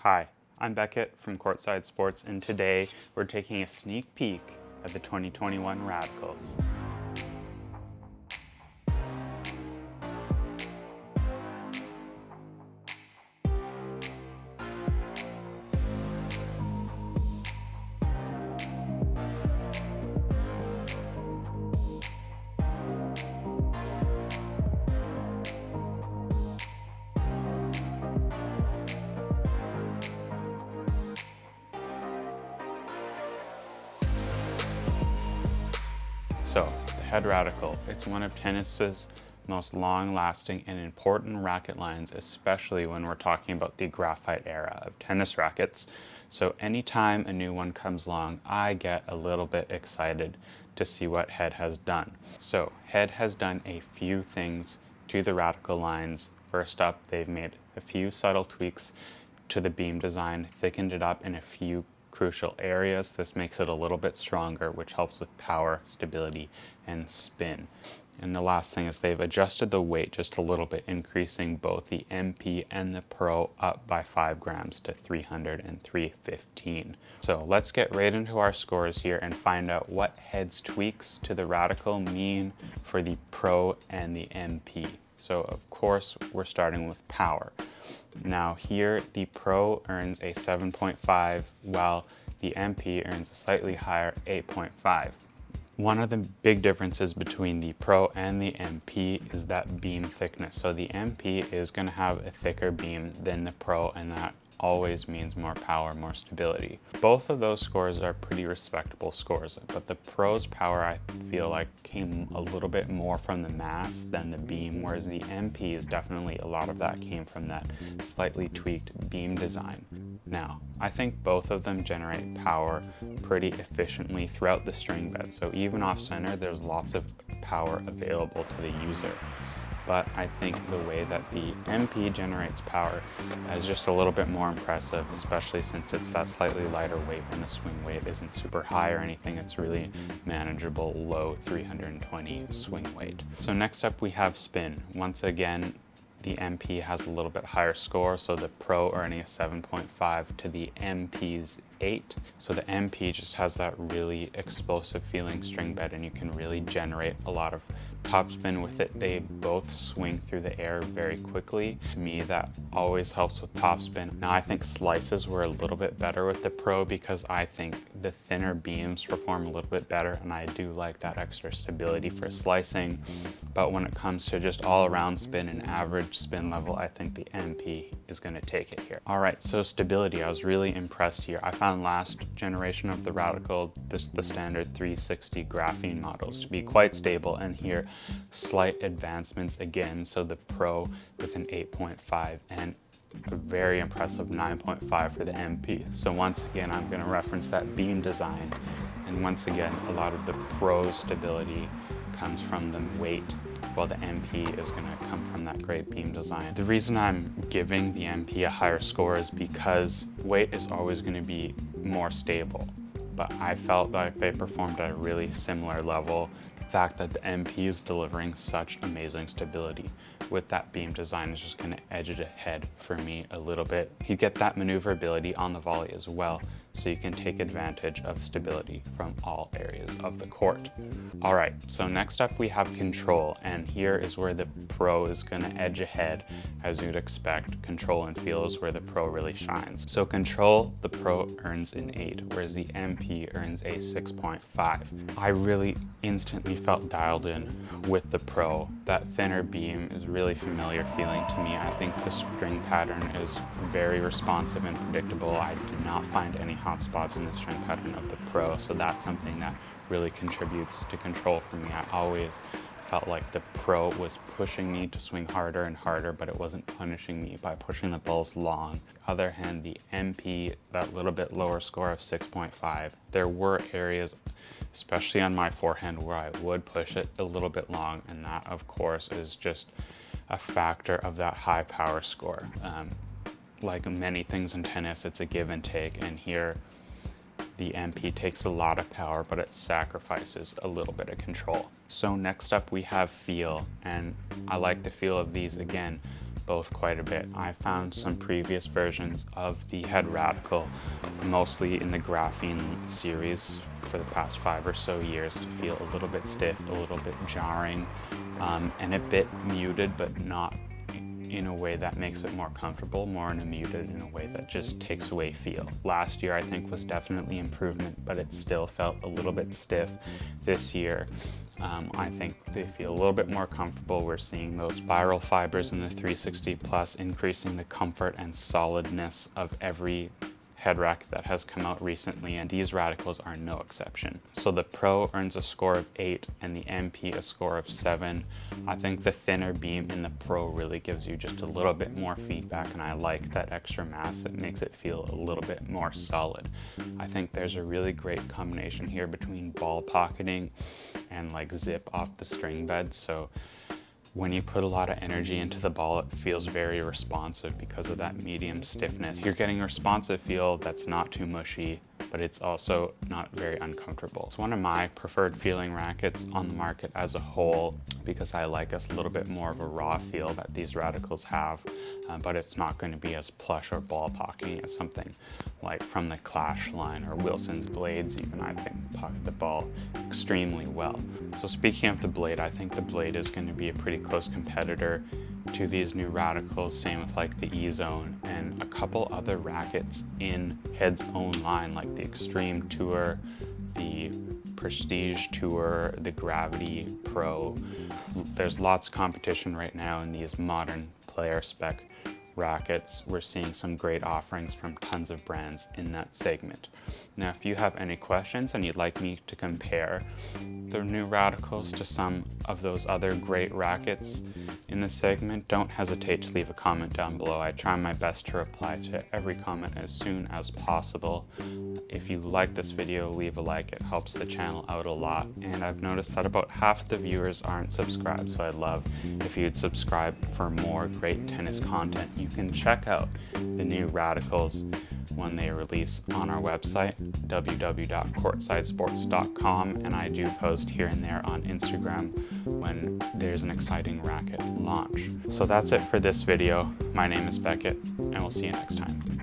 Hi, I'm Beckett from Courtside Sports, and today we're taking a sneak peek at the 2021 Radicals. So, the Head Radical, it's one of tennis's most long-lasting and important racket lines, especially when we're talking about the graphite era of tennis rackets. So anytime a new one comes along, I get a little bit excited to see what Head has done. So Head has done a few things to the Radical lines. First up, they've made a few subtle tweaks to the beam design, thickened it up in a few crucial areas. This makes it a little bit stronger, which helps with power, stability, and spin. And the last thing is they've adjusted the weight just a little bit, increasing both the MP and the Pro up by 5 grams to 300 and 315. So let's get right into our scores here and find out what Head's tweaks to the Radical mean for the Pro and the MP. So of course, we're starting with power. Now here, the Pro earns a 7.5, while the MP earns a slightly higher 8.5. One of the big differences between the Pro and the MP is that beam thickness. So the MP is going to have a thicker beam than the Pro, and that always means more power, more stability. Both of those scores are pretty respectable scores, but the Pro's power, I feel like, came a little bit more from the mass than the beam, whereas the MP is definitely, a lot of that came from that slightly tweaked beam design. Now, I think both of them generate power pretty efficiently throughout the string bed, so even off center, there's lots of power available to the user. But I think the way that the MP generates power is just a little bit more impressive, especially since it's that slightly lighter weight and the swing weight isn't super high or anything. It's really manageable, low 320 swing weight. So next up we have spin. Once again, the MP has a little bit higher score, so the Pro earning a 7.5 to the MP's 8. So the MP just has that really explosive feeling string bed, and you can really generate a lot of topspin with it. They both swing through the air very quickly. To me, that always helps with topspin. Now, I think slices were a little bit better with the Pro because I think the thinner beams perform a little bit better, and I do like that extra stability for slicing. But when it comes to just all-around spin and average spin level, I think the MP is going to take it here. All right, so stability, I was really impressed here. I found last generation of the Radical, the standard 360 graphene models, to be quite stable, and here slight advancements again. So the Pro with an 8.5 and a very impressive 9.5 for the MP. So once again, I'm going to reference that beam design, and once again, a lot of the Pro stability comes from the weight, while the MP is going to come from that great beam design. The reason I'm giving the MP a higher score is because weight is always going to be more stable, but I felt like they performed at a really similar level. The fact that the MP is delivering such amazing stability with that beam design is just going to edge it ahead for me a little bit. You get that maneuverability on the volley as well, so you can take advantage of stability from all areas of the court. All right, so next up we have control, and here is where the Pro is going to edge ahead. As you'd expect, control and feel is where the Pro really shines. So control, the Pro earns an 8, whereas the MP earns a 6.5. I really instantly felt dialed in with the Pro. That thinner beam is really familiar feeling to me. I think the string pattern is very responsive and predictable. I did not find any hot spots in the string pattern of the Pro, so that's something that really contributes to control for me. I always felt like the Pro was pushing me to swing harder and harder, but it wasn't punishing me by pushing the balls long. On the other hand, the MP, that little bit lower score of 6.5, there were areas, especially on my forehand, where I would push it a little bit long, and that of course is just a factor of that high power score. Like many things in tennis, it's a give and take, and here the MP takes a lot of power, but it sacrifices a little bit of control. So next up we have feel, and I like the feel of these again, both quite a bit. I found some previous versions of the Head Radical, mostly in the graphene series for the past 5 or so years, to feel a little bit stiff, a little bit jarring, and a bit muted, but not in a way that makes it more comfortable, more in a muted in a way that just takes away feel. Last year I think was definitely improvement, but it still felt a little bit stiff. This year I think they feel a little bit more comfortable. We're seeing those spiral fibers in the 360 Plus increasing the comfort and solidness of every head rack that has come out recently, and these radicals are no exception. So the Pro earns a score of 8 and the MP a score of 7. I think the thinner beam in the Pro really gives you just a little bit more feedback, and I like that extra mass. It makes it feel a little bit more solid. I think there's a really great combination here between ball pocketing and like zip off the string bed. So when you put a lot of energy into the ball, it feels very responsive because of that medium stiffness. You're getting a responsive feel that's not too mushy, but it's also not very uncomfortable. It's one of my preferred feeling rackets on the market as a whole because I like a little bit more of a raw feel that these radicals have, but it's not going to be as plush or ball pocketing as something like from the Clash line or Wilson's blades even. I think pocket the ball extremely well. So speaking of the blade, I think the blade is going to be a pretty close competitor to these new radicals, same with like the E-Zone and a couple other rackets in Head's own line, like the Extreme Tour, the Prestige Tour, the Gravity Pro. There's lots of competition right now in these modern player spec rackets. We're seeing some great offerings from tons of brands in that segment. Now, if you have any questions and you'd like me to compare the new radicals to some of those other great rackets in this segment, don't hesitate to leave a comment down below. I try my best to reply to every comment as soon as possible. If you like this video, leave a like. It helps the channel out a lot. And I've noticed that about half the viewers aren't subscribed, so I'd love if you'd subscribe for more great tennis content. You can check out the new radicals when they release on our website, www.courtsidesports.com, and I do post here and there on Instagram when there's an exciting racket launch. So that's it for this video. My name is Beckett, and we'll see you next time.